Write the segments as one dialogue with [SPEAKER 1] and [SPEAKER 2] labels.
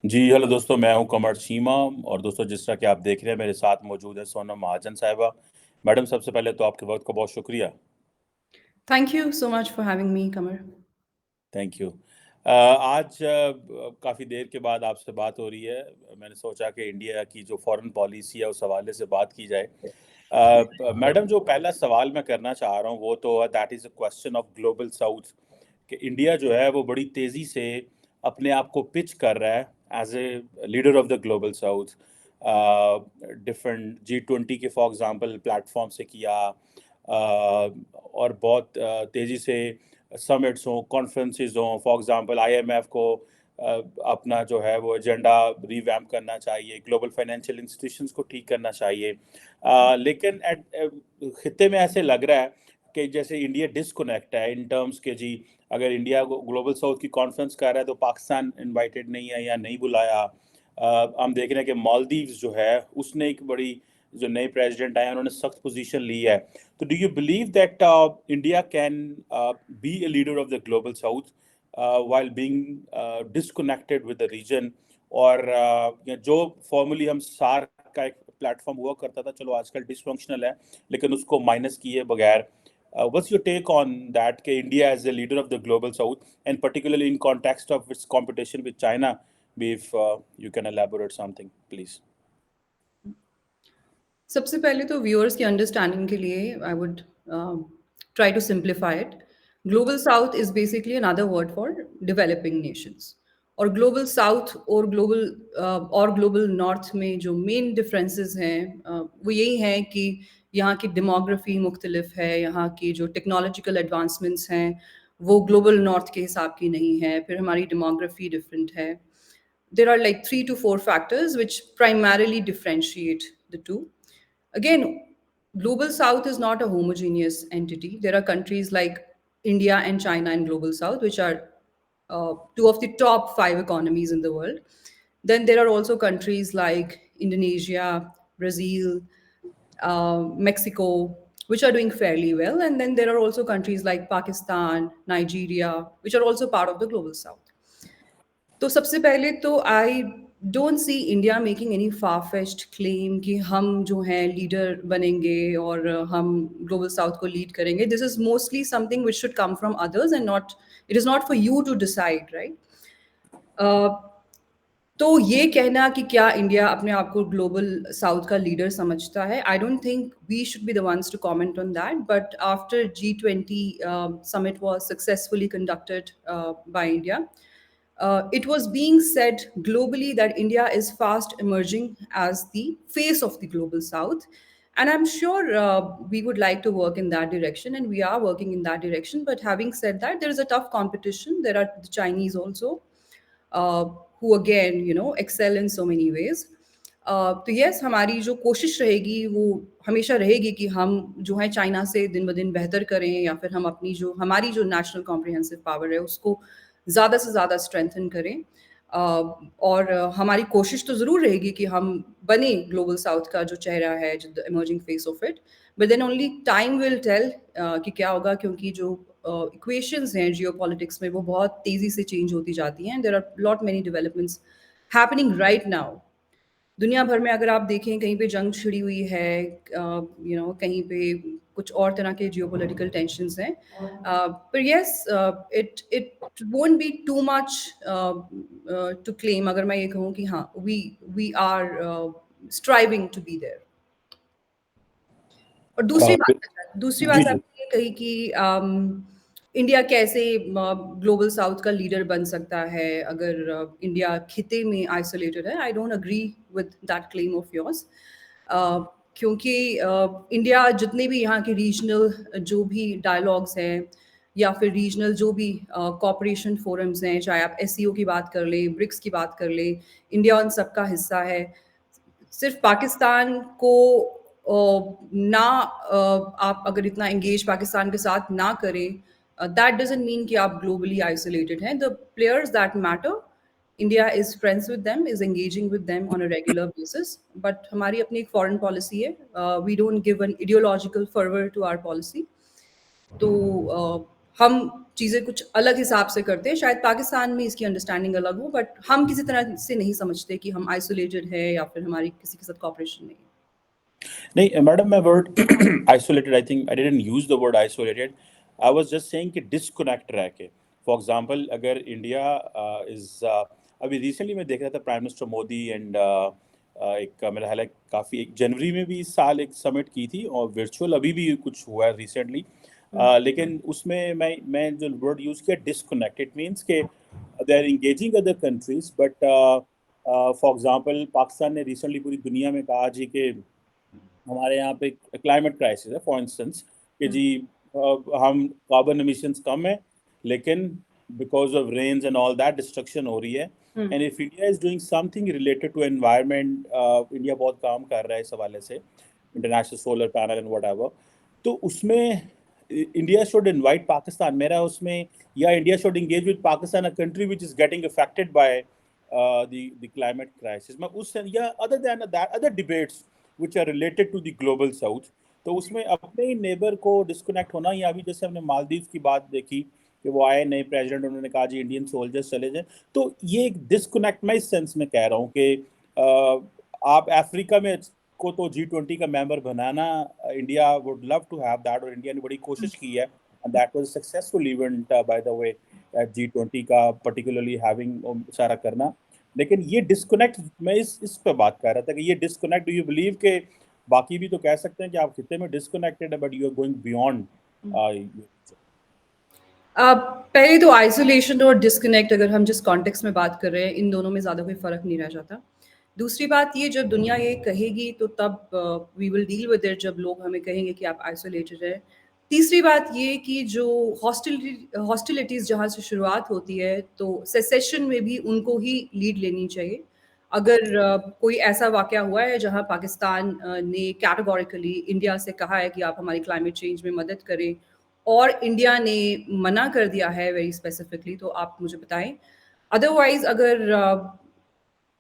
[SPEAKER 1] जी, hello दोस्तों, मैं हूं कमर चीमा। और दोस्तों, जिस तरह कि आप देख रहे हैं, मेरे साथ मौजूद है सोनम महाजन साहिबा। मैडम, सबसे पहले तो आपके वक्त का बहुत शुक्रिया।
[SPEAKER 2] Thank you so much for having me, Kamar.
[SPEAKER 1] Thank you. आज काफ़ी देर के बाद आपसे बात हो रही है। मैंने सोचा कि इंडिया की जो फॉरेन पॉलिसी है उस हवाले से बात की जाए। मैडम, जो पहला सवाल मैं करना चाह रहा हूँ वो तो that is a question of global south, कि इंडिया जो है वो बड़ी तेज़ी से अपने आप को पिच कर रहा है as a leader of the global south. Different G20 के फॉर एग्जांपल प्लेटफॉर्म से किया, और बहुत तेज़ी से समिट्स हों, कॉन्फ्रेंसेस हों। फॉर एग्जांपल IMF को अपना जो है वो एजेंडा रिवैम्प करना चाहिए, ग्लोबल फाइनेंशियल इंस्टीट्यूशंस को ठीक करना चाहिए। लेकिन खित्ते में ऐसे लग रहा है कि जैसे इंडिया डिसकनेक्ट है इन टर्म्स के जी। अगर इंडिया ग्लोबल साउथ की कॉन्फ्रेंस कर रहा है तो पाकिस्तान इनवाइटेड नहीं है या नहीं बुलाया। हम देख रहे हैं कि मालदीव्स जो है उसने एक बड़ी, जो नए प्रेसिडेंट आए हैं उन्होंने सख्त पोजीशन ली है। तो do you believe that India can be A leader of the global south while being disconnected with the region? और जो फॉर्मली हम सार्क का एक प्लेटफॉर्म हुआ करता था, चलो आजकल डिसफंक्शनल है, लेकिन उसको माइनस किए बगैर what's your take on that, कि India as a leader of the global south, and particularly in context of its competition with China? If you can elaborate something, please.
[SPEAKER 2] सबसे पहले तो व्यूअर्स की अंडरस्टैंडिंग के लिए I would try to simplify it. Global south is basically another word for developing nations. और global south और global north में जो मेन डिफरेंसेस हैं वो यही हैं कि यहाँ की डेमोग्राफी मुख्तलिफ है, यहाँ की जो टेक्नोलॉजिकल एडवांसमेंट्स हैं वो ग्लोबल नॉर्थ के हिसाब की नहीं है, फिर हमारी डेमोग्राफी डिफरेंट है. There are like 3 to 4 factors which primarily differentiate the two. Again, global south is not a homogeneous entity. There are countries like India and China in global south, which are two of the top 5 economies in the world. Then there are also countries like Indonesia, Brazil, Mexico, which are doing fairly well. And then there are also countries like Pakistan, Nigeria, which are also part of the global south. तो सबसे पहले तो I don't see India making any far fetched claim कि हम जो हैं leader बनेंगे और हम ग्लोबल साउथ को लीड करेंगे. This is mostly something which should come from others and not, it is not for you to decide, right? तो ये कहना कि क्या इंडिया अपने आप को ग्लोबल साउथ का लीडर समझता है, I don't think we should be the ones to comment on that. But after G20 summit was successfully conducted by India, it was being said globally that India is fast emerging as the face of the global south. And I'm sure we would like to work in that direction, and we are working in that direction. But having said that, there is a tough competition. There are the Chinese also, who again, you know, excel in so many ways. तो yes, हमारी जो कोशिश रहेगी वो हमेशा रहेगी कि हम जो है चाइना से दिन ब दिन बेहतर करें, या फिर हम अपनी जो हमारी जो नेशनल कॉम्प्रिहेंसिव पावर है उसको ज़्यादा से ज़्यादा स्ट्रेंथन करें. और हमारी कोशिश तो ज़रूर रहेगी कि हम बने ग्लोबल साउथ का जो चेहरा है, जो the emerging face of it. But then only time will tell कि क्या होगा, क्योंकि जो इक्वेशंस हैं जियोपॉलिटिक्स में वो बहुत तेज़ी से चेंज होती जाती हैं. There are lot many developments happening right now. दुनिया भर में अगर आप देखें कहीं पे जंग छिड़ी हुई है, कहीं पे कुछ और तरह के जियोपॉलिटिकल टेंशन्स हैं. पर yes, it it won't be too much to claim अगर मैं ये कहूँ कि हाँ, we are striving to be there. और दूसरी
[SPEAKER 1] जी
[SPEAKER 2] बात
[SPEAKER 1] जी।
[SPEAKER 2] आपने ये कही कि इंडिया कैसे ग्लोबल साउथ का लीडर बन सकता है अगर इंडिया खिते में आइसोलेटेड है. I don't agree with that claim of yours. क्योंकि इंडिया जितने भी यहाँ के रीजनल जो भी डायलॉग्स हैं, या फिर रीजनल जो भी कॉपरेशन फोरम्स हैं, चाहे आप SCO की बात कर लें, ब्रिक्स की बात कर लें, इंडिया उन सबका हिस्सा है. सिर्फ पाकिस्तान को ना आप अगर इतना एंगेज पाकिस्तान के साथ ना करें, दैट डजंट मीन कि आप ग्लोबली आइसोलेटेड हैं. The players that matter, India is friends with them, is engaging with them on a regular basis. But हमारी अपनी एक फॉरेन पॉलिसी है. We don't give an ideological favour to our policy. तो हम चीज़ें कुछ अलग हिसाब से करते हैं। शायद पाकिस्तान में इसकी अंडरस्टैंडिंग अलग हो, बट हम किसी तरह से नहीं समझते कि हम आइसोलेटेड है या फिर हमारी किसी के साथ कॉपरेशन नहीं है।
[SPEAKER 1] नहीं मैडम, मैं word isolated, I think I didn't use the word isolated, I was just saying कि डिस्कनेक्ट रह के। फॉर एग्जांपल अगर इंडिया इज अभी रिसेंटली मैं देख रहा था प्राइम मिनिस्टर मोदी एंड एक मेरा ख्याल है काफ़ी एक जनवरी में भी इस साल एक समिट की थी और वर्चुअल अभी भी कुछ हुआ है रिसेंटली। लेकिन उसमें मैं जो वर्ड यूज़ किया डिस्कनेक्ट, इट मीन्स के they are engaging other countries but for example Pakistan ने रिसेंटली पूरी दुनिया में कहा जी कि हमारे यहाँ पे क्लाइमेट क्राइसिस है फॉर इंस्टेंस कि जी हम कार्बन एमिशंस कम है लेकिन because of rains and all that destruction हो रही है। And if India is doing something related to environment, India बहुत काम कर रहा है इस हवाले से, international solar panel and whatever, तो उसमें इंडिया शुड इनवाइट पाकिस्तान, मेरा उसमें, या India should engage with Pakistan, a country which is getting affected by the climate crisis, मैं उस या other than that other debates which are related to the global south, तो उसमें अपने ही नेबर को डिस्कनेक्ट होना, या अभी जैसे हमने मालदीव की बात देखी कि वो आए नए प्रेसिडेंट, उन्होंने कहा जी इंडियन सोल्जर्स चले जाएं, तो ये एक डिस्कनेक्ट मैं इस सेंस में कह रहा हूँ कि आप अफ्रीका में को तो G20 का मेंबर बनाना, India would love to have that, और इंडिया ने बड़ी कोशिश की है and that was successful event by the way G20 का, पर्टिकुलरली हैविंग सारा करना। लेकिन ये डिस्कनेक्ट मैं इस पे बात कर रहा था कि ये डिस्कनेक्ट, डू यू बिलीव के बाकी भी तो कह सकते हैं कि आप कितने में डिस्कनेक्टेड है but you are going beyond.
[SPEAKER 2] पहले तो आइसोलेशन और डिस्कनेक्ट, अगर हम जिस कॉन्टेक्स्ट में बात कर रहे हैं, इन दोनों में ज़्यादा कोई फ़र्क नहीं रह जाता। दूसरी बात ये, जब दुनिया ये कहेगी तो तब we will deal with it, जब लोग हमें कहेंगे कि आप आइसोलेटेड हैं। तीसरी बात ये कि जो हॉस्टिलिटीज़ जहाँ से शुरुआत होती है, तो सेसेशन में भी उनको ही लीड लेनी चाहिए। अगर कोई ऐसा वाक़या हुआ है जहाँ पाकिस्तान ने कैटेगोरिकली इंडिया से कहा है कि आप हमारी क्लाइमेट चेंज में मदद करें और इंडिया ने मना कर दिया है वेरी स्पेसिफिकली, तो आप मुझे बताएं। अदरवाइज अगर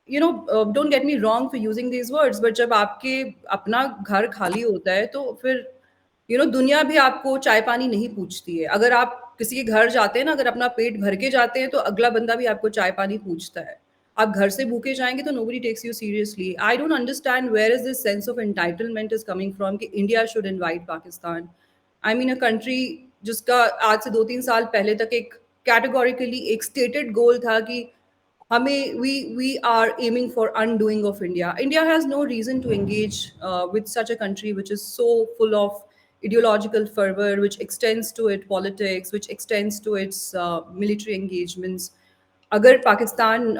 [SPEAKER 2] don't get me wrong for using these words, but जब आपके अपना घर खाली होता है तो फिर दुनिया भी आपको चाय पानी नहीं पूछती है। अगर आप किसी के घर जाते हैं ना, अगर अपना पेट भर के जाते हैं तो अगला बंदा भी आपको चाय पानी पूछता है। आप घर से भूखे जाएंगे तो nobody takes you seriously. I don't understand where is this sense of entitlement is coming from कि India should invite Pakistan. I mean a country जिसका आज से 2-3 साल पहले तक एक कैटेगोरिकली एक स्टेटेड गोल था कि हमें we are aiming for undoing of India. India has no reason to engage with such a country which is so full of ideological fervor, which extends to its politics, which extends to its military engagements. अगर पाकिस्तान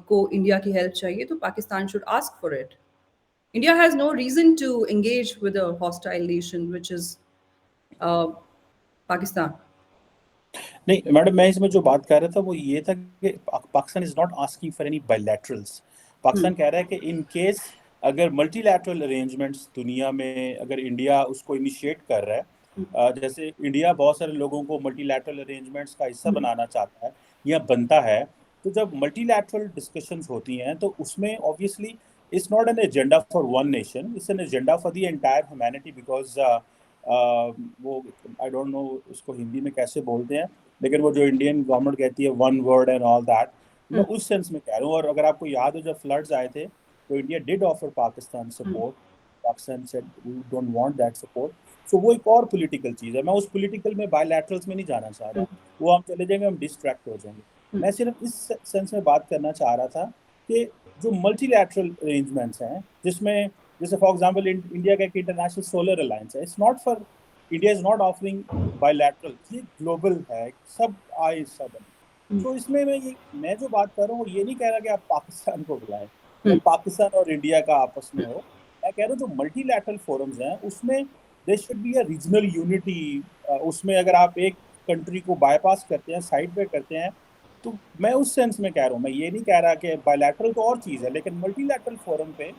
[SPEAKER 2] को India की help चाहिए तो Pakistan should ask for it. India has no reason to engage with a hostile nation, which is Pakistan.
[SPEAKER 1] नहीं madam, मैं इसमें जो बात कर रहा था वो ये था कि Pakistan is not asking for any bilaterals. Pakistan कह रहा है कि इन केस अगर मल्टीलैटरल अरेंजमेंट्स दुनिया में अगर इंडिया उसको इनिशिएट कर रहा है, जैसे इंडिया बहुत सारे लोगों को मल्टीलैटरल अरेंजमेंट्स का हिस्सा बनाना चाहता है या बनता है, तो जब मल्टीलैटरल डिस्कशंस होती हैं तो उसमें obviously it's not an agenda for one nation, it's an agenda for the entire humanity, because वो आई डोंट नो उसको हिंदी में कैसे बोलते हैं, लेकिन वो जो इंडियन गवर्नमेंट कहती है one world and all that, मैं उस सेंस में कह रहा हूँ। और अगर आपको याद हो जब फ्लड्स आए थे तो India did offer Pakistan support, Pakistan said we don't want that support. So वो एक और पॉलिटिकल चीज़ है, मैं उस पॉलिटिकल में बायलैटरल्स में नहीं जाना चाह रहा, वो हम चले जाएंगे, हम डिस्ट्रैक्ट हो जाएंगे। मैं सिर्फ इस सेंस में बात करना चाह रहा था कि जो मल्टीलैटरल अरेंजमेंट्स हैं जिसमें जैसे फॉर एग्जांपल इंडिया का एक इंटरनेशनल सोलर अलायंस है, it's not for India is not offering bilateral, ये ग्लोबल है, सब आए सब है। तो इसमें मैं जो बात कर रहा हूँ वो ये नहीं कह रहा कि आप पाकिस्तान को बुलाएं या पाकिस्तान और इंडिया का आपस में हो, मैं कह रहा हूँ जो मल्टीलैटरल फोरम्स हैं उसमें there should be a regional unity. उसमें अगर आप एक कंट्री को बाईपास करते हैं, साइड पे करते हैं, तो मैं उस सेंस में कह रहा हूँ, मैं ये नहीं कह रहा कि बायलैटरल तो और चीज़ है, लेकिन मल्टीलैटरल फोरम पे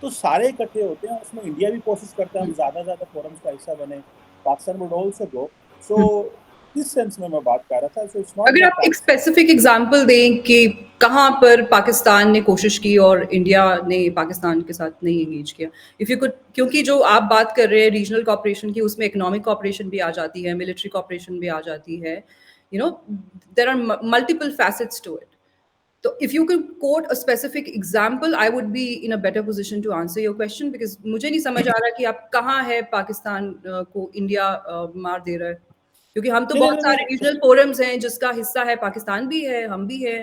[SPEAKER 1] तो सारे इकट्ठे होते हैं, उसमें इंडिया भी कोशिश करता है हम ज़्यादा से ज़्यादा फोरम्स का हिस्सा बने, पाकिस्तान वुड ऑल्सो गो। सो इस सेंस में मैं बात कर रहा था। सो इट्स नॉट
[SPEAKER 2] अगर
[SPEAKER 1] दैट
[SPEAKER 2] आप एक स्पेसिफिक एग्जांपल दें कि कहाँ पर पाकिस्तान ने कोशिश की और इंडिया ने पाकिस्तान के साथ नहीं एंगेज किया, इफ यू कुड, क्योंकि जो आप बात कर रहे हैं रीजनल कॉपरेशन की, उसमें इकोनॉमिक कॉपरेशन भी आ जाती है, मिलिट्री कॉपरेशन भी आ जाती है, you know, there are multiple facets to it. So if you could quote a specific example, I would be in a better position to answer your question, because मुझे नहीं समझ आ रहा कि आप कहाँ है पाकिस्तान को इंडिया मार दे रहा है, क्योंकि हम तो
[SPEAKER 1] नहीं,
[SPEAKER 2] बहुत
[SPEAKER 1] नहीं,
[SPEAKER 2] सारे
[SPEAKER 1] नहीं,
[SPEAKER 2] रीजनल फोरम्स हैं जिसका हिस्सा है, पाकिस्तान भी है, हम भी है.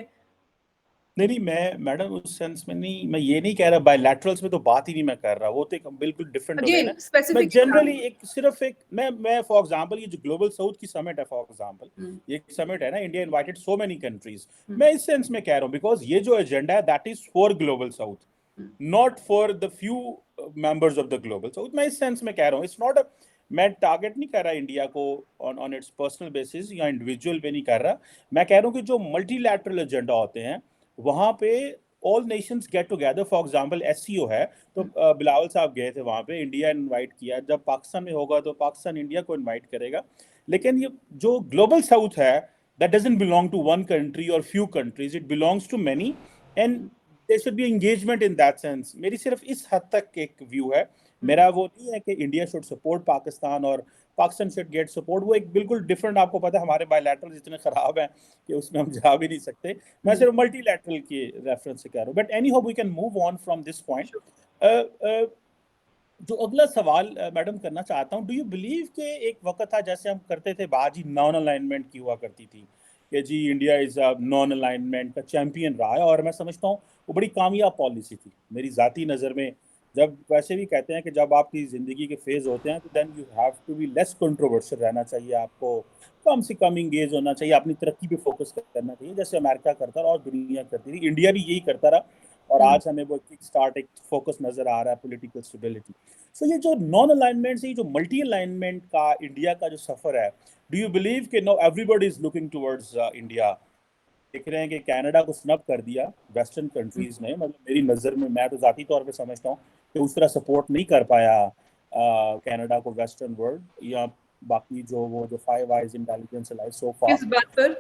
[SPEAKER 1] नहीं, नहीं, मैं मैडम उस सेंस में नहीं, मैं ये नहीं कह रहा, बायलैटरल्स में तो बात ही नहीं मैं कर रहा, वो तो एक बिल्कुल डिफरेंट डोमेन
[SPEAKER 2] अगेन
[SPEAKER 1] है। मैं
[SPEAKER 2] स्पेसिफिक
[SPEAKER 1] जनरली
[SPEAKER 2] एग्जांपल.
[SPEAKER 1] एक सिर्फ एक मैं फॉर एग्जांपल ये जो ग्लोबल साउथ की समिट है फॉर एग्जांपल, ये समिट है ना, India invited so many countries. मैं इस सेंस में कह रहा हूँ बिकॉज ये जो एजेंडा है that is for global south, not for the few members of the global south. मैं इस सेंस में कह रहा हूँ, इट्स नॉट अ, मैं टारगेट नहीं कर रहा इंडिया को on on it's personal basis या इंडिविजुअल पे नहीं कर रहा। मैं कह रहा हूँ कि जो मल्टीलैटरल एजेंडा होते हैं वहां पे all Nations get together. For example SCO है, तो बिलावल साहब गए थे वहां पे, इंडिया इनवाइट किया। जब पाकिस्तान में होगा तो पाकिस्तान इंडिया को इनवाइट करेगा। लेकिन ये जो ग्लोबल साउथ है that doesn't belong to one country और few countries, it belongs to many, and there should be engagement in that sense. मेरी सिर्फ इस हद तक एक व्यू है। मेरा वो नहीं है कि इंडिया शुड सपोर्ट पाकिस्तान और पाकिस्तान शुड गेट सपोर्ट, वो एक बिल्कुल डिफरेंट, आपको पता है हमारे बायलैटरल इतने खराब हैं कि उसमें हम जा भी नहीं सकते। मैं सिर्फ मल्टीलैटरल के रेफरेंस से कह रहा हूँ, but anyhow we can move on from this point. जो अगला सवाल मैडम करना चाहता हूँ, डू यू बिलीव कि एक वक्त था जैसे हम करते थे बात जी, नॉन अलाइनमेंट की हुआ करती थी कि जी इंडिया इज नॉन अलाइनमेंट का चैंपियन रहा है, और मैं समझता हूँ वो बड़ी कामयाब पॉलिसी थी मेरी जाती नज़र में। जब वैसे भी कहते हैं कि जब आपकी ज़िंदगी के फेज़ होते हैं तो then you have to be less controversial रहना चाहिए, आपको कम से कम इंगेज होना चाहिए, अपनी तरक्की पे फोकस करना चाहिए, जैसे अमेरिका करता रहा और दुनिया करती थी, इंडिया भी यही करता रहा। और आज हमें वो किक स्टार्ट, एक फोकस नजर आ रहा है, पॉलिटिकल स्टेबिलिटी। सो ये जो नॉन अलाइनमेंट से, ये जो मल्टी अलाइनमेंट का इंडिया का जो सफर है, डू यू बिलीव कि no everybody is looking towards India? देख रहे हैं कि कनाडा को स्नब कर दिया वेस्टर्न कंट्रीज ने, मतलब मेरी नज़र में, मैं तो ज़ाती तौर पे समझता हूँ कि उस तरह सपोर्ट नहीं कर पाया कनाडा को वेस्टर्न वर्ल्ड, या बाकी जो वो जो फाइव आइज इंटेलिजेंस अलाइज सो फार।
[SPEAKER 2] किस बात पर?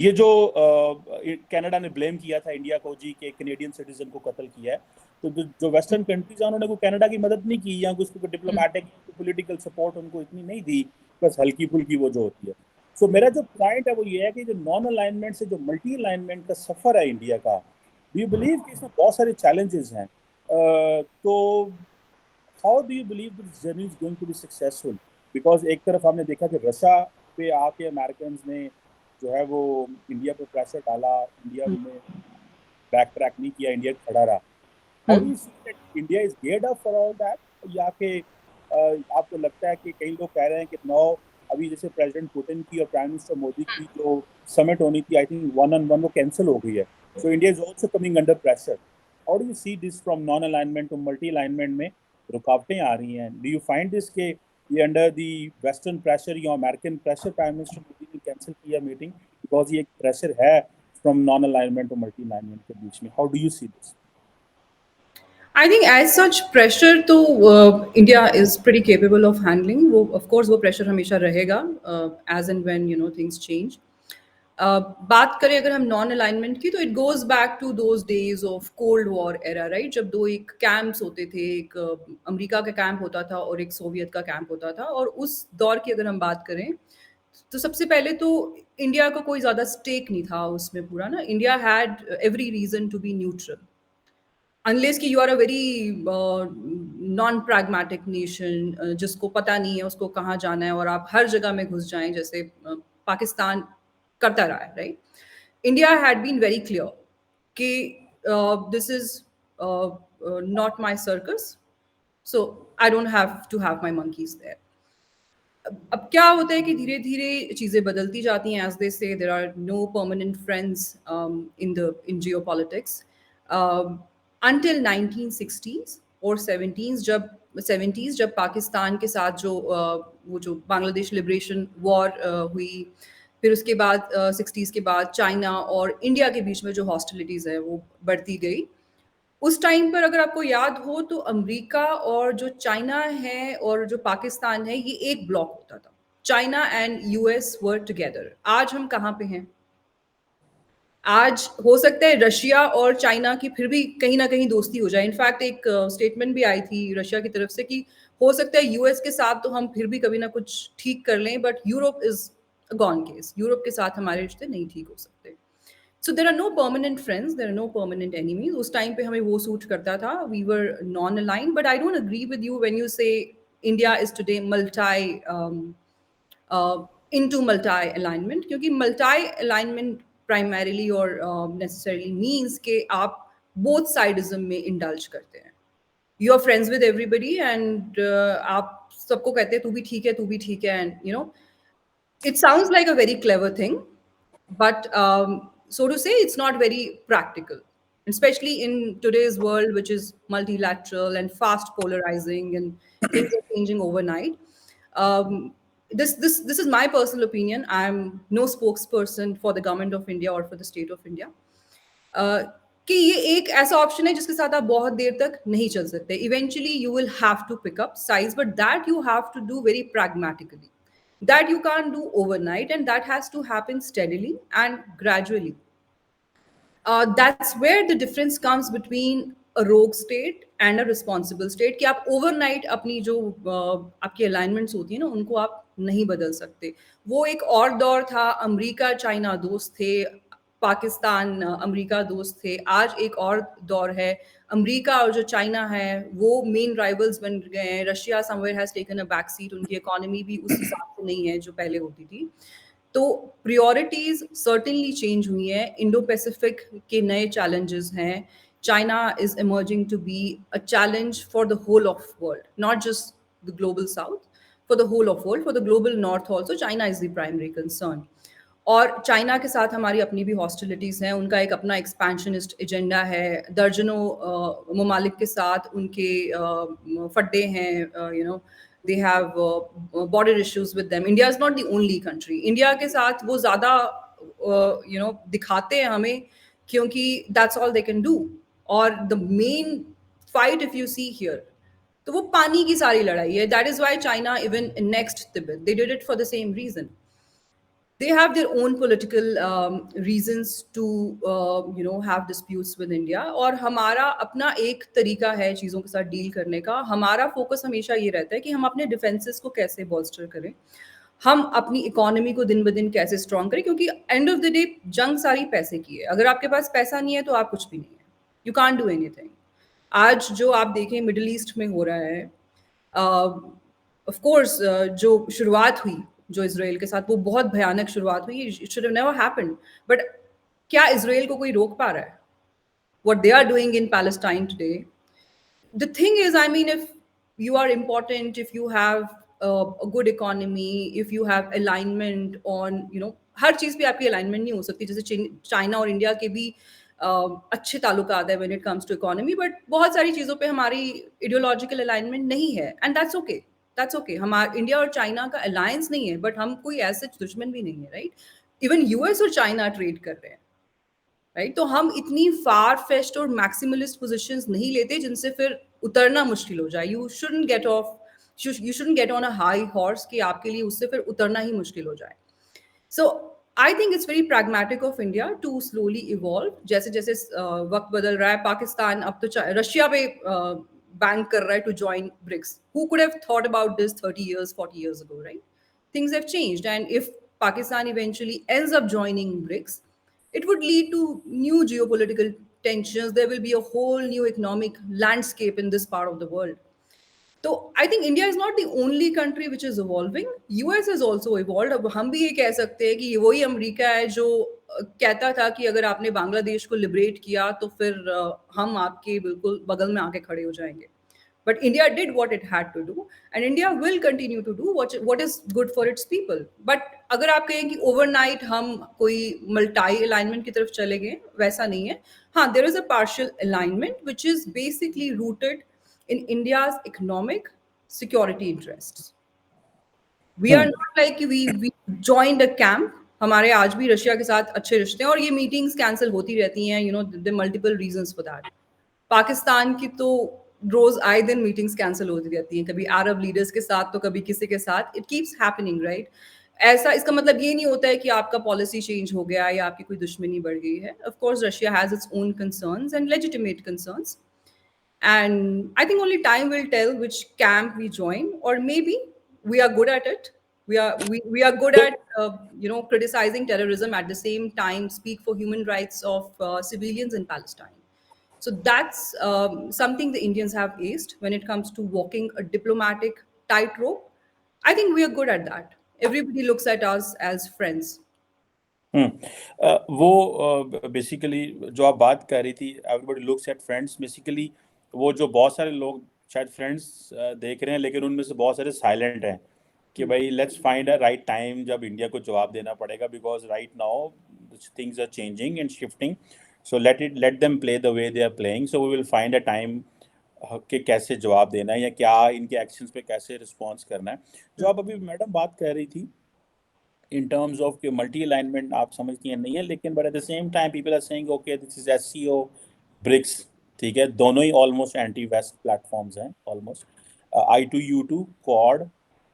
[SPEAKER 1] ये जो कनाडा ने ब्लेम किया था इंडिया को जी के कनेडियन सिटीजन को कत्ल किया है, तो जो वेस्टर्न कंट्रीज हैं उन्होंने को कनाडा की मदद नहीं की, या उसको डिप्लोमेटिक पॉलिटिकल सपोर्ट उनको इतनी नहीं दी, बस हल्की फुल्की वो जो होती है। सो मेरा जो पॉइंट है वो ये है कि जो नॉन अलाइनमेंट से जो मल्टी अलाइनमेंट का सफर है इंडिया का, डू यू बिलीव कि इसमें बहुत सारे चैलेंजेस हैं? तो how do you believe this journey is going to be successful? Because एक तरफ हमने देखा कि रशिया पे आके अमेरिकन ने जो है वो इंडिया पे प्रेशर डाला, इंडिया ने बैक ट्रैक नहीं किया, इंडिया खड़ा रहा। How do you see that India is geared up for all that? या कि आपको लगता है कि कई लोग कह रहे हैं कि नो, अभी जैसे प्रेसिडेंट पुतिन की और प्राइम मिनिस्टर मोदी की जो समिट होनी थी, I think one on one, वो कैंसिल हो गई है, so India is also coming under pressure. How do you see this from non alignment to multi alignment में रुकावटें आ रही हैं? डू यू फाइंड दिस के ये अंडर दी वेस्टर्न प्रेशर या American pressure prime minister Modi ने कैंसिल किया meeting, because ये एक प्रेशर है from non alignment to multi alignment के बीच में? How do you see this?
[SPEAKER 2] I think as such pressure तो India is pretty capable of handling. वो ऑफ कोर्स वो प्रेशर हमेशा रहेगा as and when you know things change. बात करें अगर हम नॉन अलाइनमेंट की, तो it goes back to those days of cold war era, right, जब दो एक कैंप्स होते थे, एक अमेरिका का कैंप होता था और एक सोवियत का कैंप होता था. और उस दौर की अगर हम बात करें तो सबसे पहले तो इंडिया का कोई ज़्यादा स्टेक नहीं था उसमें पूरा ना. India had every reason to be neutral unless कि you are a very non pragmatic nation जिसको पता नहीं है उसको कहाँ जाना है और आप हर जगह में घुस जाएं, जैसे पाकिस्तान करता रहा है, right. India had been very clear कि this is not my circus, so I don't have to have my monkeys there. अब क्या होता है कि धीरे धीरे चीज़ें बदलती जाती हैं. As they say there are no permanent friends in geopolitics until 1960s और 70s जब पाकिस्तान के साथ जो वो जो बांग्लादेश लिबरेशन वॉर हुई, फिर उसके बाद 60s के बाद चाइना और इंडिया के बीच में जो हॉस्टिलिटीज़ है वो बढ़ती गई. उस टाइम पर अगर आपको याद हो तो अमेरिका और जो चाइना है और जो पाकिस्तान है, ये एक ब्लॉक होता था. China and US were together. आज हम कहाँ पे हैं? आज हो सकता है रशिया और चाइना की फिर भी कहीं न कहीं दोस्ती हो जाए। इनफैक्ट एक स्टेटमेंट भी आई थी रशिया की तरफ से कि हो सकता है यूएस के साथ तो हम फिर भी कभी ना कुछ ठीक कर लें, but Europe is a gone case. Europe के साथ हमारे रिश्ते नहीं ठीक हो सकते। So there are no permanent friends, there are no permanent enemies. उस टाइम पे हमें वो सूट करता था, we were non aligned, but I don't agree with you when you say India is today multi into multi alignment, क्योंकि multi alignment primarily or necessarily means कि आप both sidism में indulge करते हैं। You are friends with everybody and आप सबको कहते हैं तू भी ठीक है, तू भी ठीक है, and you know it sounds like a very clever thing, but so to say, it's not very practical, especially in today's world, which is multilateral and fast polarizing, and things are changing overnight. Um, this is my personal opinion. I'm no spokesperson for the government of India or for the state of India. Uh, कि ये एक ऐसा option है जिसके साथ आप बहुत देर तक नहीं चल सकते. Eventually, you will have to pick up sides, but that you have to do very pragmatically. That you can't do overnight, and that has to happen steadily and gradually. That's where the difference comes between a rogue state and a responsible state, कि आप overnight अपनी जो आपकी alignments होती है ना उनको आप नहीं बदल सकते. वो एक और दौर था, अमेरिका चाइना दोस्त थे, पाकिस्तान अमेरिका दोस्त थे. आज एक और दौर है, अमेरिका और जो चाइना है वो मेन राइवल्स बन गए हैं. Russia somewhere has taken a back seat, उनकी इकोनॉमी भी उस हिसाब से नहीं है जो पहले होती थी. तो प्रायोरिटीज सर्टेनली चेंज हुई हैं. इंडो पैसिफिक के नए चैलेंजेस हैं. China is emerging to be a challenge for the whole of world, not just the global south, for the whole of world, for the global north also. China is the primary concern. और China के साथ हमारी अपनी भी hostilities हैं. उनका एक अपना एक्सपेंशनिस्ट एजेंडा है. दर्जनों ममालिक के साथ उनके फड्डे हैं. You know they have border issues with them. India is not the only country. India के साथ वो ज़्यादा दिखाते हैं हमें क्योंकि that's all they can do. और the main fight if you see here, तो वो पानी की सारी लड़ाई है. That is why China even annexed Tibet. They did it for the same reason. They have their own political reasons to have disputes with India. और हमारा अपना एक तरीका है चीज़ों के साथ डील करने का. हमारा फोकस हमेशा ये रहता है कि हम अपने डिफेंसेस को कैसे बॉल्स्टर करें, हम अपनी इकोनॉमी को दिन ब दिन कैसे स्ट्रॉन्ग करें, क्योंकि एंड ऑफ द डे जंग सारी पैसे की है. अगर आपके पास पैसा नहीं है तो आप कुछ भी नहीं है. You can't do anything. आज जो आप देखें मिडिल ईस्ट में हो रहा है, ऑफ कोर्स जो शुरुआत हुई जो इजराइल के साथ, वो बहुत भयानक शुरुआत हुई. It should have never happened. But क्या इजराइल को कोई रोक पा रहा है? What they are doing in Palestine today. The thing is, I mean, if you are important, if you have a good economy, if you have alignment on, हर चीज़ पे आपकी alignment नहीं हो सकती. जैसे चाइना और इंडिया के भी अच्छे ताल्लुकात है when it comes to economy, but बहुत सारी चीज़ों पे हमारी ideological alignment नहीं है, and that's okay. That's okay. हमारा इंडिया और चाइना का अलायंस नहीं है, बट हम कोई ऐसे दुश्मन भी नहीं है, राइट? इवन यूएस और चाइना ट्रेड कर रहे हैं, राइट? तो हम इतनी फार फेस्ट और मैक्सिमलिस्ट पोजीशंस नहीं लेते जिनसे फिर उतरना मुश्किल हो जाए. You shouldn't get on a high horse कि आपके लिए उससे फिर उतरना ही मुश्किल हो जाए. So I think it's very pragmatic of India to slowly evolve. जैसे जैसे वक्त बदल रहा है. पाकिस्तान अब तो रशिया पे बैंक कर रहा है to join BRICS. Who could have thought about this 30 years, 40 years ago, right? Things have changed, and if Pakistan eventually ends up joining BRICS, it would lead to new geopolitical tensions. There will be a whole new economic landscape in this part of the world. तो I think India is not the only country which is evolving. US is also evolve. अब हम भी ये कह सकते हैं कि ये वही अमेरिका है जो कहता था कि अगर आपने बांग्लादेश को लिबरेट किया तो फिर हम आपके बिल्कुल बगल में आके खड़े हो जाएंगे. But India did what it had to do, and India will continue to do what is good for its people. But अगर आप कहें कि ओवरनाइट हम कोई मल्टी अलाइनमेंट की तरफ चले गए, वैसा नहीं है. हाँ, there is a partial alignment which is basically rooted in India's economic security interests. We are not like we joined a camp. हमारे आज भी रशिया के साथ अच्छे रिश्ते हैं और ये मीटिंग्स कैंसिल होती रहती हैं. The multiple reasons for that. Pakistan की तो रोज आए दिन मीटिंग्स कैंसिल होती रहती हैं, कभी अरब लीडर्स के साथ तो कभी किसी के साथ, इट कीप्स हैपनिंग, राइट? ऐसा इसका मतलब ये नहीं होता है कि आपका पॉलिसी चेंज हो गया या आपकी कोई दुश्मनी बढ़ गई है. Of course Russia has its own concerns and legitimate concerns, and I think only time will tell which camp we join, or maybe we are good at it. We are good
[SPEAKER 1] तो
[SPEAKER 2] at criticizing terrorism, at the same time speak for human rights of civilians in Palestine. So that's something the Indians have aced when it comes to walking a diplomatic tightrope. I think we are good at that. Everybody looks at us as friends.
[SPEAKER 1] वो basically जो आप बात कर रही थी, everybody looks at friends, basically वो जो बहुत सारे लोग शायद फ्रेंड्स देख रहे हैं, लेकिन उनमें से बहुत सारे साइलेंट हैं कि भाई let's find a right time जब इंडिया को जवाब देना पड़ेगा, because right now things are changing and shifting, so let them play the way they are playing, so we will find a time कि कैसे जवाब देना है या क्या इनके एक्शंस पे कैसे रिस्पॉन्स करना है. जो आप अभी मैडम बात कर रही थी in terms of कि मल्टी अलाइनमेंट आप समझती हैं नहीं है, लेकिन but at the same time people are saying okay this is SCO, BRICS, ठीक है, दोनों ही ऑलमोस्ट एंटी वेस्ट प्लेटफॉर्म्स हैं almost, I2U2 Quad,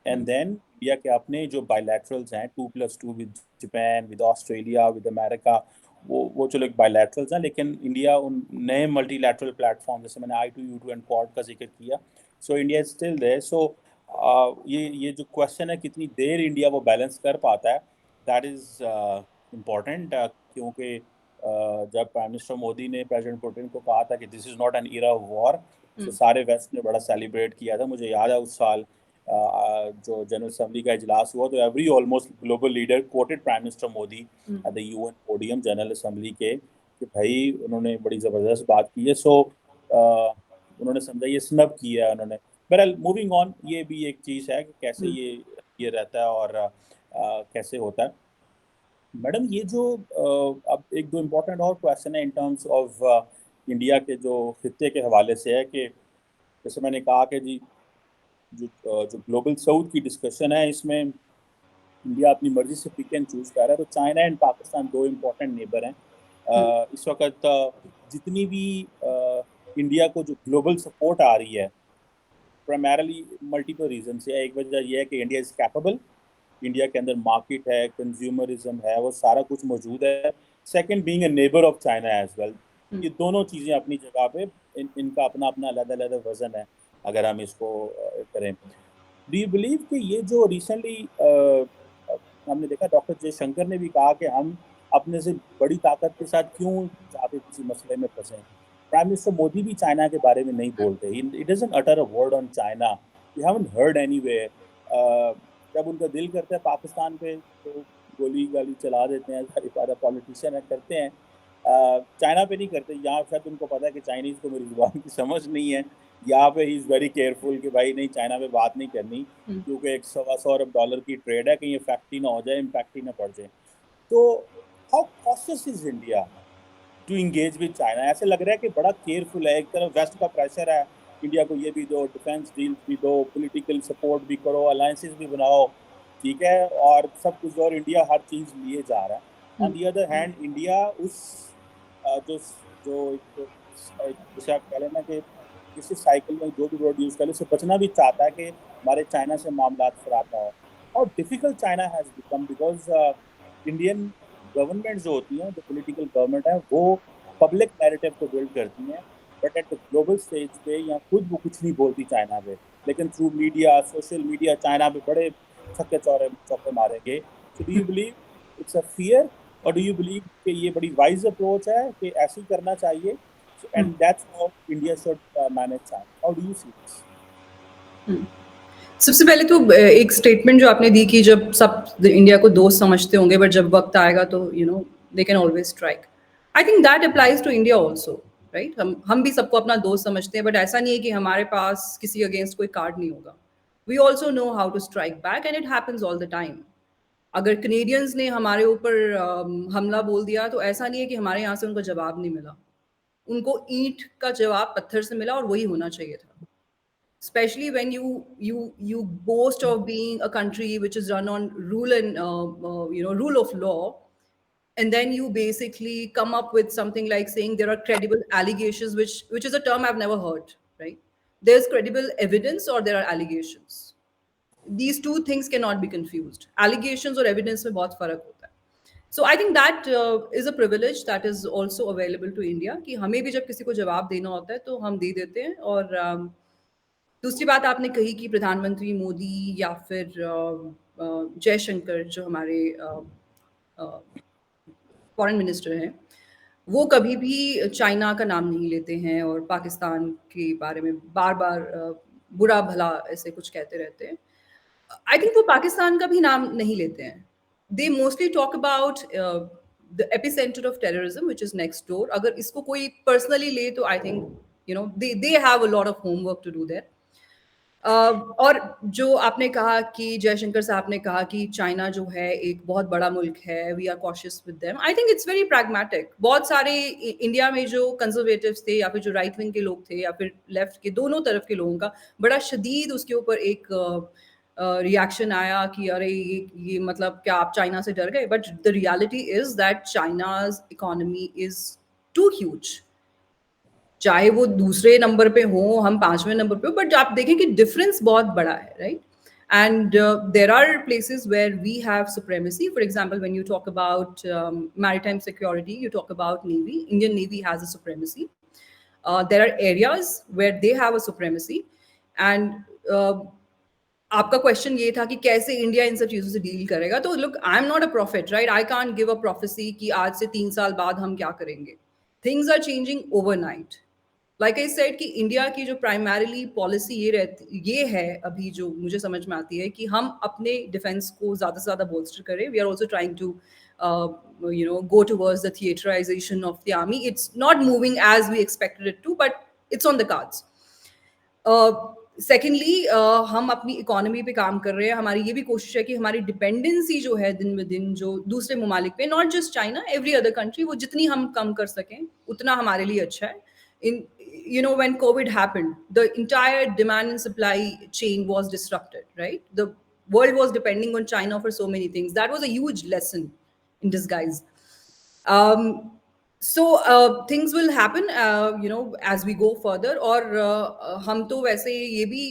[SPEAKER 1] and then India के अपने जो बायलैटरल्स हैं 2+2 with Japan, with Australia, with America, वो चलो एक बायलैटरल्स हैं, लेकिन इंडिया उन नए मल्टीलैटरल प्लेटफॉर्म, जैसे मैंने I2U2 एंड क्वाड का जिक्र किया, so India is still there. So ये जो क्वेश्चन है कितनी देर इंडिया वो बैलेंस कर पाता है, दैट इज़ इम्पॉर्टेंट, क्योंकि जब प्राइम मिनिस्टर मोदी ने प्रेसिडेंट पुतिन को कहा था कि this is not an era of war, तो सारे वेस्ट ने बड़ा सेलिब्रेट किया था. मुझे याद है उस साल जो जनरल असेंबली का इजलास हुआ, तो every almost global leader coated prime minister Modi at the UN podium general assembly के, कि भाई उन्होंने बड़ी ज़बरदस्त बात की है. सो उन्होंने समझा ये स्नब किया है उन्होंने. बहरहाल मूविंग ऑन, ये भी एक चीज़ है कि कैसे ये रहता है और कैसे होता है. मैडम ये जो अब एक दो इम्पोर्टेंट और क्वेश्चन है इन टर्म्स ऑफ इंडिया के जो खित्ते के हवाले से है, कि जैसे मैंने कहा कि जी जो ग्लोबल साउथ की डिस्कशन है, इसमें इंडिया अपनी मर्जी से पिक एंड चूज कर रहा है. तो चाइना एंड पाकिस्तान दो इम्पोर्टेंट नेबर हैं. इस वक्त जितनी भी इंडिया को जो ग्लोबल सपोर्ट आ रही है, प्राइमरली मल्टीपल रीजन से. एक वजह यह है कि इंडिया इज़ कैपेबल, इंडिया के अंदर मार्केट है, कंज्यूमरिज्म है, वो सारा कुछ मौजूद है. Second being a neighbour of China as well. ये दोनों चीज़ें अपनी जगह पे, इनका अपना अपना अलग-अलग वजन है अगर हम इसको करें. डू यू बिलीव कि ये जो रिसेंटली हमने देखा, डॉक्टर जयशंकर ने भी कहा कि हम अपने से बड़ी ताकत के साथ क्यों जाके किसी मसले में फंसे. प्राइम मिनिस्टर मोदी भी चाइना के बारे में नहीं बोलते. He doesn't utter a word on China. We haven't heard anywhere. जब उनका दिल करता है पाकिस्तान पे तो गोली गाली चला देते हैं, सारे पॉलिटिशियन है करते हैं. चाइना पे नहीं करते. यहाँ शायद उनको पता है कि चाइनीज़ को मेरी जुबान की समझ नहीं है. यहाँ पे ही इज़ वेरी केयरफुल कि भाई नहीं, चाइना पे बात नहीं करनी, क्योंकि एक $125 अरब की ट्रेड है, कहीं ये फैक्ट्री ना हो जाए, इम्पैक्ट ही ना पड़ जाए. तो how cautious is India to engage with China? ऐसे लग रहा है कि बड़ा केयरफुल है. एक तरफ वेस्ट का प्रेशर है, इंडिया को ये भी दो, डिफेंस डील भी दो, पॉलिटिकल सपोर्ट भी करो, अलायंसेस भी बनाओ, ठीक है, और सब कुछ, और इंडिया हर चीज़ लिए जा रहा है. On the other hand India उस जैसे आप कह लें ना कि किसी साइकिल में जो भी वर्ड यूज़ करें, उससे बचना भी चाहता है कि हमारे चाइना से मामला खराब ना हो. और difficult China has become, because Indian government जो होती हैं, जो पॉलिटिकल गवर्नमेंट है, वो पब्लिक नैरेटिव को बिल्ड करती हैं, but at the global stage पे या खुद वो कुछ नहीं बोलती चाइना पे, लेकिन through media, social media China पे बड़े छक्के चौके मारेंगे. So do you believe it's a fear, और डू यू बिलीव कि ये बड़ी वाइज अप्रोच है कि ऐसे ही करना चाहिए, and that's how India should manage China? How do you see this?
[SPEAKER 2] सबसे पहले तो एक स्टेटमेंट जो आपने दी कि जब सब इंडिया को दोस्त समझते होंगे, बट जब वक्त आएगा तो they can always strike. I think that applies to India also, right? हम भी सबको अपना दोस्त समझते हैं, बट ऐसा नहीं है कि हमारे पास किसी अगेंस्ट कोई कार्ड नहीं होगा. We also know how to strike back, and it happens all the time. अगर कनेडियंस ने हमारे ऊपर हमला बोल दिया, तो ऐसा नहीं है कि हमारे यहाँ से उनको जवाब नहीं मिला. उनको ईंट का जवाब पत्थर से मिला, और वही होना चाहिए था. Especially when you boast of being a country which is run on rule and rule of law, and then you basically come up with something like saying there are credible allegations, which is a term I've never heard, right? there's credible evidence or there are allegations. These two things cannot be confused. Allegations or evidence में बहुत फर्क होता है. So I think that is a privilege that is also available to India कि हमें भी जब किसी को जवाब देना होता है तो हम दे देते हैं. और दूसरी बात आपने कही कि प्रधानमंत्री मोदी या फिर जयशंकर जो हमारे फॉरेन मिनिस्टर हैं, वो कभी भी चाइना का नाम नहीं लेते हैं और पाकिस्तान के बारे में बार बार बुरा भला ऐसे कुछ कहते रहते हैं. आई थिंक वो पाकिस्तान का भी नाम नहीं लेते हैं. They mostly talk about the epicentre of terrorism which is next door. अगर इसको कोई पर्सनली ले तो I think they have a lot of homework to do there. और जो आपने कहा कि जयशंकर साहब ने कहा कि चाइना जो है एक बहुत बड़ा मुल्क है, we are cautious with them. I think it's very pragmatic. बहुत सारे इंडिया में जो कंजर्वेटिव्स थे या फिर जो राइट विंग के लोग थे या फिर लेफ्ट के, दोनों तरफ के लोगों का बड़ा शदीद उसके ऊपर एक रिएक्शन आया कि अरे ये मतलब क्या आप चाइना से डर गए. But the reality is that China's economy is too huge. चाहे वो दूसरे नंबर पे हो, हम 5वें नंबर पे हो, बट आप देखें कि डिफरेंस बहुत बड़ा है, right? And there are places where we have supremacy. For example, when you talk about maritime security, you talk about Navy. Indian Navy has a supremacy. There are areas where they have a supremacy. And आपका question ये था कि कैसे India in सब चीज़ों से deal करेगा. तो look, I am not a prophet, right? I can't give a prophecy कि आज से 3 साल बाद हम क्या करेंगे. Things are changing overnight. Like I said कि इंडिया की जो प्राइमरीली पॉलिसी ये है अभी जो मुझे समझ में आती है कि हम अपने डिफेंस को ज़्यादा से ज़्यादा बोल्स्टर करें. We are also trying to go towards the theaterization of the army. It's not moving as we expected it to, but it's on the cards. Secondly हम अपनी इकोनॉमी पे काम कर रहे हैं. हमारी ये भी कोशिश है कि हमारी डिपेंडेंसी जो है दिन ब दिन जो दूसरे ममालिक पे, not just China, every other country, वो जितनी हम कम कर सकें उतना हमारे लिए अच्छा है. In when COVID happened, the entire demand and supply chain was disrupted, right? The world was depending on China for so many things. That was a huge lesson in disguise. So things will happen as we go further. और हम तो वैसे ये भी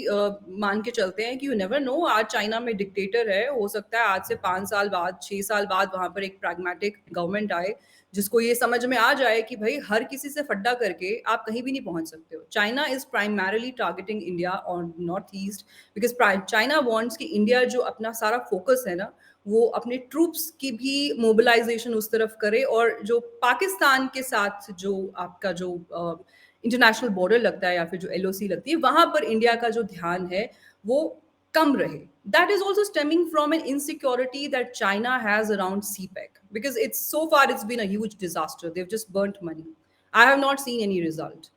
[SPEAKER 2] मान के चलते हैं कि you never know, आज चाइना में डिक्टेटर है, हो सकता है आज से 5 साल बाद 6 साल बाद वहां पर एक pragmatic गवर्नमेंट आए जिसको ये समझ में आ जाए कि भाई हर किसी से फड्डा करके आप कहीं भी नहीं पहुंच सकते हो. China is primarily targeting India और north east because China wants कि इंडिया जो अपना सारा फोकस है ना, वो अपने ट्रूप्स की भी मोबिलाइजेशन उस तरफ करे. और जो पाकिस्तान के साथ जो आपका जो इंटरनेशनल बॉर्डर लगता है या फिर जो LOC लगती है, वहां पर इंडिया का जो ध्यान है वो कम रहे. That is also stemming from an insecurity that China has around CPEC, because it's been a huge disaster. They've just burnt money. I have not seen any result.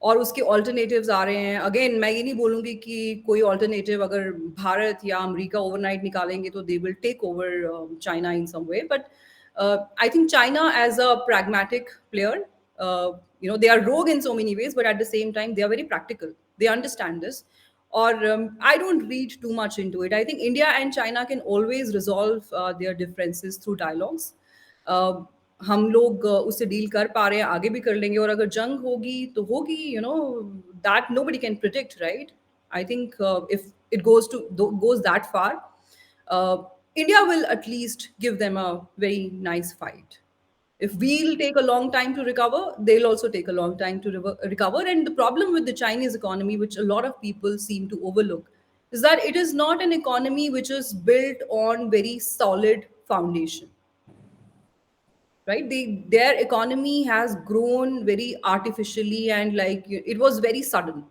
[SPEAKER 2] और उसके ऑल्टरनेटिव्स आ रहे हैं. अगेन मैं ये नहीं बोलूंगी कि कोई ऑल्टरनेटिव अगर भारत या अमेरिका ओवरनाइट निकालेंगे तो they will take over China in some way. But I think China as a pragmatic player, they are rogue in so many ways, but at the same time they are very practical. They understand this. Or I don't read too much into it. I think India and China can always resolve their differences through dialogues. हम लोग उससे deal कर पा रहे हैं, आगे भी कर लेंगे. और अगर जंग होगी तो होगी, that nobody can predict, right? I think if it goes that far, India will at least give them a very nice fight. If we'll take a long time to recover, they'll also take a long time to recover. And the problem with the Chinese economy, which a lot of people seem to overlook, is that it is not an economy which is built on very solid foundation. Right? Their economy has grown very artificially and like it was very sudden.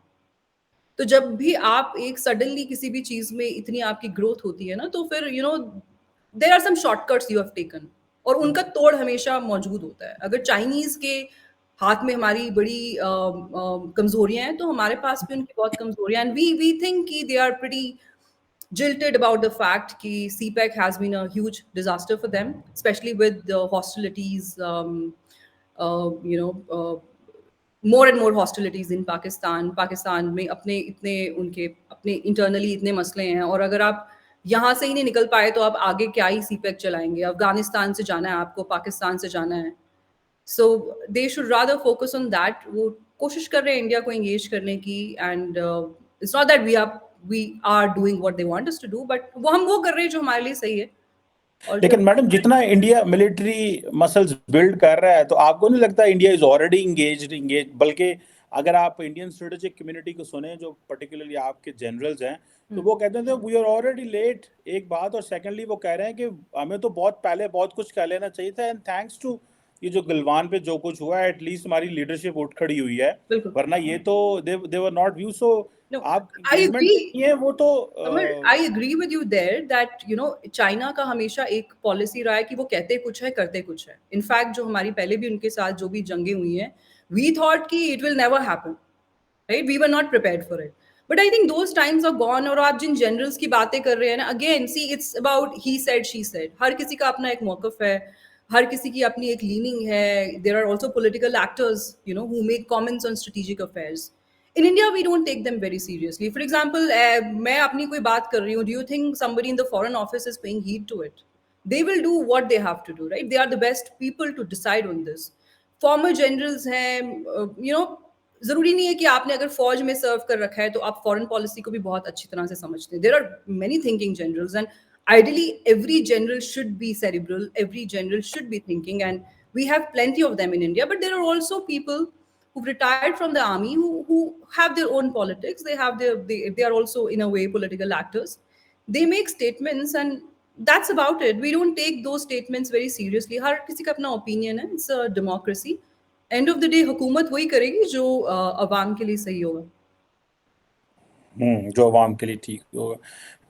[SPEAKER 2] तो जब भी आप एक suddenly किसी भी चीज में इतनी आपकी ग्रोथ होती है ना, तो फिर there are some shortcuts you have taken, और उनका तोड़ हमेशा मौजूद होता है. अगर चाइनीज के हाथ में हमारी बड़ी कमजोरियां हैं तो हमारे पास भी उनकी बहुत कमजोरियां. एंड वी थिंक कि they are pretty jilted about the fact कि CPEC has been a huge disaster for them, especially with the hostilities, more and more hostilities in Pakistan. Pakistan में अपने इतने उनके अपने इंटरनली इतने मसले हैं, और अगर आप यहाँ से ही नहीं निकल पाए तो आप आगे क्या ही CPEC चलाएंगे. अफगानिस्तान से जाना है आपको, पाकिस्तान से जाना है. So they should rather focus on that. वो कोशिश कर रहे हैं इंडिया को एंगेज करने की, and it's not that we are doing what they want us to do, but हम वो कर रहे हैं जो हमारे लिए सही है। और
[SPEAKER 1] लेकिन मैडम जितना इंडिया मिलिट्री मसल्स बिल्ड कर रहा है, तो आपको नहीं लगता इंडिया इज ऑलरेडी इंगेज? बल्कि अगर आप इंडियन स्ट्रेटेजिक कम्युनिटी को सुने, जो पर्टिकुलरली आपके जनरल्स हैं, तो वो कहते हैं वी आर ऑलरेडी लेट, एक बात, और सेकंडली वो कह रहे हैं कि हमें तो बहुत पहले बहुत कुछ कर लेना चाहिए था, एंड थैंक्स टू ये जो गलवान पे जो कुछ हुआ है, एटलीस्ट हमारी लीडरशिप उठ खड़ी हुई है,
[SPEAKER 2] बिल्कुल।
[SPEAKER 1] वरना ये तो they were not view. So
[SPEAKER 2] No,
[SPEAKER 1] आप
[SPEAKER 2] I
[SPEAKER 1] इंगेजमेंट
[SPEAKER 2] agree.
[SPEAKER 1] नहीं है वो तो
[SPEAKER 2] I agree with you there that China का हमेशा एक पॉलिसी रहा है कि वो कहते कुछ है करते कुछ है। इनफैक्ट जो हमारी पहले भी उनके साथ जो भी जंगें हुई हैं, we thought कि it will never happen, right? We were not prepared for it. But I think those times are gone. और आप जिन जनरल्स की बातें कर रहे हैं ना, again see it's about he said she said. हर किसी का अपना एक मौक़िफ़ है, हर किसी की अपनी एक लीनिंग है. There are also political actors, who make comments on strategic affairs. In India, we don't take them very seriously. For example, मैं अपनी कोई बात कर रही हूँ. Do you think somebody in the foreign office is paying heed to it? They will do what they have to do, right? They are the best people to decide on this. Former generals हैं, ज़रूरी नहीं है कि आपने अगर फौज में सर्व कर रखा है तो आप फॉरेन पॉलिसी को भी बहुत अच्छी तरह से समझते हैं. There are many thinking generals, and ideally every general should be cerebral, every general should be thinking, and we have plenty of them in India. But there are also people who've retired from the army who have their own politics. They are also in a way political actors. They make statements, and that's about it. We don't take those statements very seriously. हर किसी का अपना opinion है. It's a democracy. End of the day हुकूमत वही करेगी जो अवाम के लिए सही होगा.
[SPEAKER 1] जो अवाम के लिए ठीक होगा.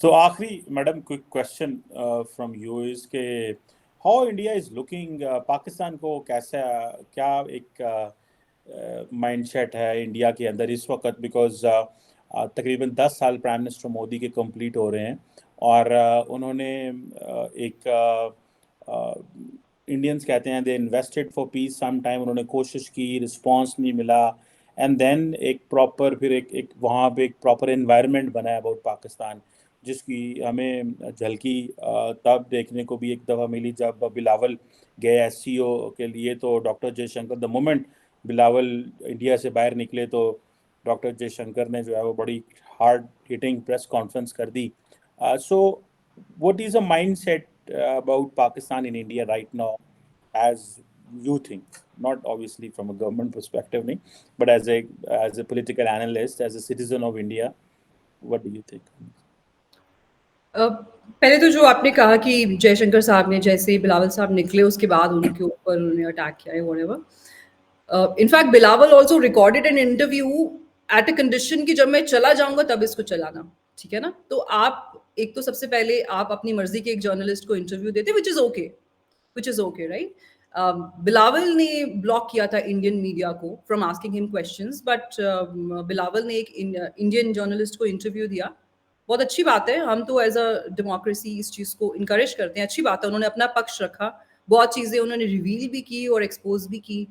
[SPEAKER 1] तो आखिरी madam quick question from you is के how India is looking, Pakistan को कैसा, क्या एक माइंडसेट है इंडिया के अंदर इस वक्त, बिकॉज तकरीबन 10 साल प्राइम मिनिस्टर मोदी के कंप्लीट हो रहे हैं, और उन्होंने एक इंडियंस कहते हैं they invested for peace some time, उन्होंने कोशिश की, रिस्पांस नहीं मिला, एंड देन एक प्रॉपर फिर एक वहाँ पे एक प्रॉपर एनवायरनमेंट बना है अबाउट पाकिस्तान, जिसकी हमें झलकी तब देखने को भी एक दफ़ा मिली जब बिलावल गए SCO के लिए. तो doctor Jaishankar, the moment Bilawal India से बाहर निकले, तो डॉक्टर जयशंकर ने जो है वो बड़ी हार्ड हिटिंग प्रेस कॉन्फ्रेंस कर दी. So what is a mind set about Pakistan in India right now, as you think, not obviously from a government perspective, but as a political analyst, as a citizen of India, what do you think?
[SPEAKER 2] पहले तो जो आपने कहा कि जयशंकर साहब ने जैसे बिलावल साहब निकले उसके बाद उनके ऊपर उन्होंने अटैक किया है, whatever. In fact, Bilawal also recorded an interview at a condition कि जब मैं चला जाऊंगा तब इसको चलाना, ठीक है ना? तो आप एक तो सबसे पहले आप अपनी मर्जी के एक जर्नलिस्ट को इंटरव्यू देते, which is okay, right? Bilawal ने ब्लॉक किया था इंडियन मीडिया को from asking him questions, but Bilawal ने एक इंडियन जर्नलिस्ट को इंटरव्यू दिया. बहुत अच्छी बात है, हम तो एज अ डेमोक्रेसी इस चीज़ को इनकरेज करते हैं, अच्छी बात है. उन्होंने अपना पक्ष रखा, बहुत चीज़ें उन्होंने रिवील भी की और एक्सपोज भी की.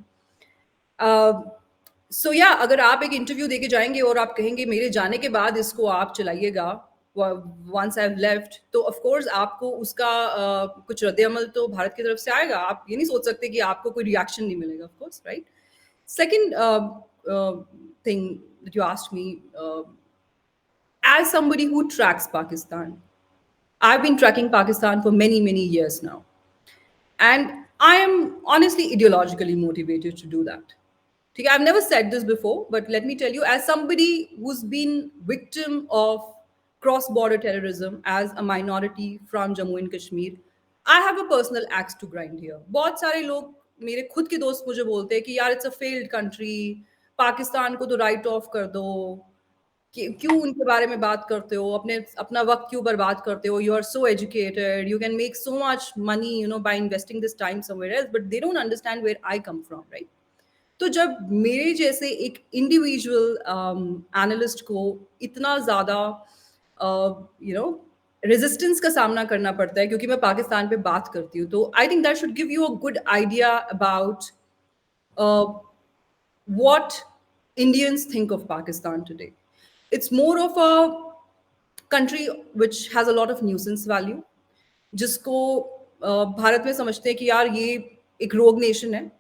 [SPEAKER 2] सो या अगर आप एक इंटरव्यू देके जाएंगे और आप कहेंगे मेरे जाने के बाद इसको आप चलाइएगा, once I've left, तो ऑफ कोर्स आपको उसका कुछ रद्द-ए-अमल तो भारत की तरफ से आएगा. आप ये नहीं सोच सकते कि आपको कोई रिएक्शन नहीं मिलेगा, of course, right? Second thing that you asked me, as somebody who tracks Pakistan, I've been tracking Pakistan for many years now, and I am honestly ideologically motivated to do that. Okay, I've never said this before, but let me tell you, as somebody who's been victim of cross-border terrorism as a minority from Jammu and Kashmir, I have a personal axe to grind here. बहुत सारे लोग मेरे खुद के दोस्त मुझे बोलते हैं कि यार it's a failed country, Pakistan को तो write off कर दो, क्यों उनके बारे में बात करते हो, अपना वक्त क्यों बर्बाद करते हो, you are so educated, you can make so much money, by investing this time somewhere else, but they don't understand where I come from, right? तो जब मेरे जैसे एक इंडिविजुअल एनालिस्ट को इतना ज़्यादा रेजिस्टेंस का सामना करना पड़ता है क्योंकि मैं पाकिस्तान पे बात करती हूँ, तो I think that should give you a good idea about what Indians think of Pakistan today. It's more of a country which has a lot of nuisance value, जिसको भारत में समझते हैं कि यार ये एक रोग नेशन है,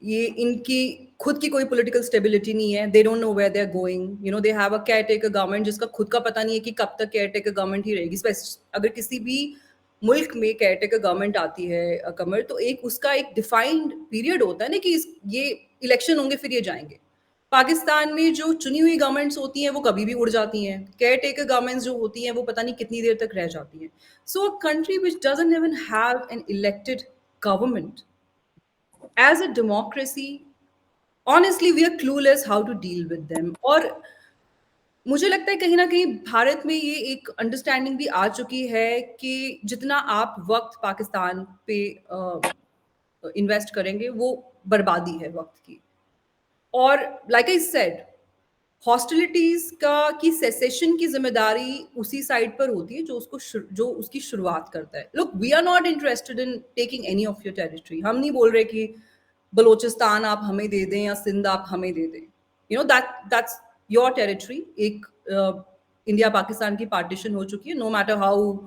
[SPEAKER 2] ये इनकी खुद की कोई पॉलिटिकल स्टेबिलिटी नहीं है, they don't know where they are going, you know, they have a caretaker government जिसका खुद का पता नहीं है कि कब तक केयर टेकर गवर्नमेंट ही रहेगी। अगर किसी भी मुल्क में केयर टेकर गवर्नमेंट आती है कमर, तो एक उसका एक डिफाइंड पीरियड होता है ना कि ये इलेक्शन होंगे फिर ये जाएंगे। पाकिस्तान में जो चुनी हुई गवर्नमेंट्स होती हैं वो कभी भी उड़ जाती हैं, केयर टेकर गवर्नमेंट्स जो होती हैं वो पता नहीं कितनी देर तक रह जाती हैं। So a country which doesn't even have an elected government as a democracy, honestly we are clueless how to deal with them. और मुझे लगता है कहीं ना कहीं भारत में ये एक अंडरस्टैंडिंग भी आ चुकी है कि जितना आप वक्त पाकिस्तान पे इन्वेस्ट करेंगे वो बर्बादी है वक्त की। और लाइक आई सेड, हॉस्टिलिटीज का की सेसेशन की जिम्मेदारी उसी साइड पर होती है जो उसकी शुरुआत करता है। Look, we are not interested in taking any of your territory. हम नहीं बोल रहे कि बलोचिस्तान आप हमें दे दें या सिंध आप हमें दे दें, you know, that's your territory. एक इंडिया पाकिस्तान की पार्टीशन हो चुकी है, no matter how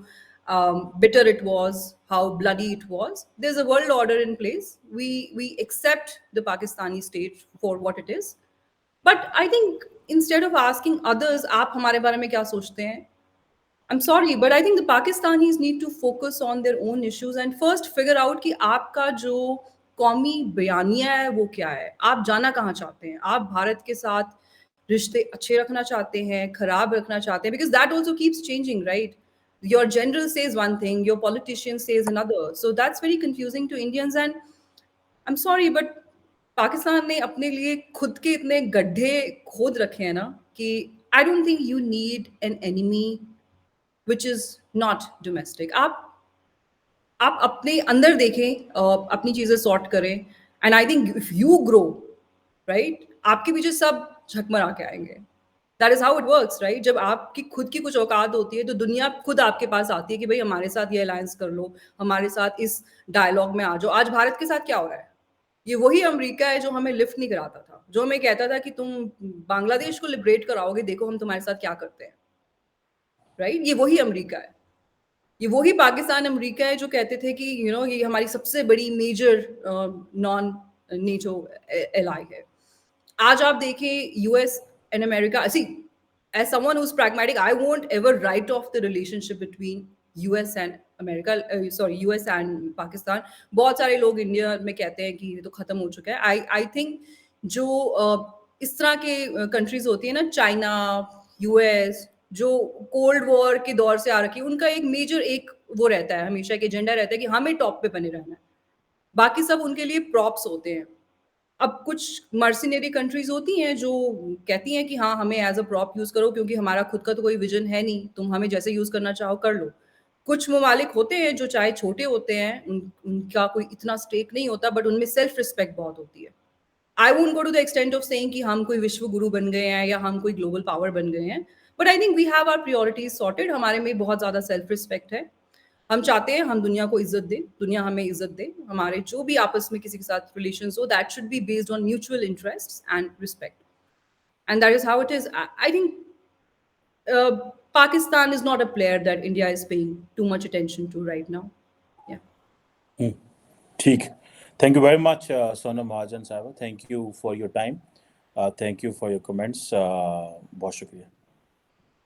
[SPEAKER 2] bitter it was, how bloody it was. There's a world order in place. We accept the Pakistani state for what it is. But I think instead of asking others, आप हमारे बारे में क्या सोचते हैं? I'm sorry, but I think the Pakistanis need to focus on their own issues and first figure out कि आपका जो कौमी बयानिया है वो क्या है? आप जाना कहाँ चाहते हैं? आप भारत के साथ रिश्ते अच्छे रखना चाहते हैं, खराब रखना चाहते हैं? Because that also keeps changing, right? Your general says one thing, your politician says another. So that's very confusing to Indians. And I'm sorry, but Pakistan ने अपने लिए खुद के इतने गड्ढे खोद रखे हैं ना कि I don't think you need an enemy which is not domestic. आप अपने अंदर देखें, अपनी चीजें सॉर्ट करें, and I think if you grow, right, आपके पीछे सब झकमरा के आएंगे। That is how it works, right? जब आपकी खुद की कुछ औकात होती है तो दुनिया खुद आपके पास आती है कि भाई हमारे साथ ये अलायंस कर लो, हमारे साथ इस डायलॉग में आ जाओ। आज भारत के साथ क्या हो रहा है? ये वही अमेरिका है जो हमें लिफ्ट नहीं कराता था, जो हमें कहता था कि तुम बांग्लादेश को लिबरेट कराओगे, देखो हम तुम्हारे साथ क्या करते हैं, राइट? ये वही अमेरिका है। ये वही पाकिस्तान अमेरिका है जो कहते थे कि यू नो ये हमारी सबसे बड़ी मेजर नॉन नेटो एलाई है। आज आप देखें US and America, see as someone who is pragmatic, I won't ever write off the relationship between US and America, sorry US and Pakistan. बहुत सारे लोग इंडिया में कहते हैं कि ये तो खत्म हो चुका है। आई थिंक जो इस तरह के कंट्रीज होती है ना, चाइना, यूएस, जो कोल्ड वॉर के दौर से आ रखी है, उनका एक मेजर एक वो रहता है, हमेशा एक एजेंडा रहता है कि हमें टॉप पे बने रहना है, बाकी सब उनके लिए प्रॉप्स होते हैं। अब कुछ मर्सिनरी कंट्रीज होती हैं जो कहती हैं कि हाँ हमें एज अ प्रॉप यूज करो क्योंकि हमारा खुद का तो कोई विजन है नहीं, तुम हमें जैसे यूज करना चाहो कर लो। कुछ ममालिक होते हैं जो चाहे छोटे होते हैं, उनका कोई इतना स्टेक नहीं होता, बट उनमें सेल्फ रिस्पेक्ट बहुत होती है। I won't go to the extent of saying कि हम कोई विश्व गुरु बन गए हैं या हम कोई ग्लोबल पावर बन गए हैं, but I think we have our priorities sorted. हमारे में बहुत ज्यादा सेल्फ रिस्पेक्ट है। हम चाहते हैं हम दुनिया को इज्जत दें, दुनिया हमें इज्जत दे। हमारे जो भी आपस में किसी के साथ रिलेशंस हो, that should be based on mutual interests and respect, and that is how it is. I think Pakistan is not a player that India is paying too much attention to right now. Yeah.
[SPEAKER 1] ठीक, thank you very much, Sonam Mahajan साहब. Thank you for your time. Thank you for your comments. बहुत शुक्रिया.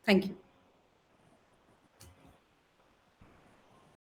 [SPEAKER 2] Thank you.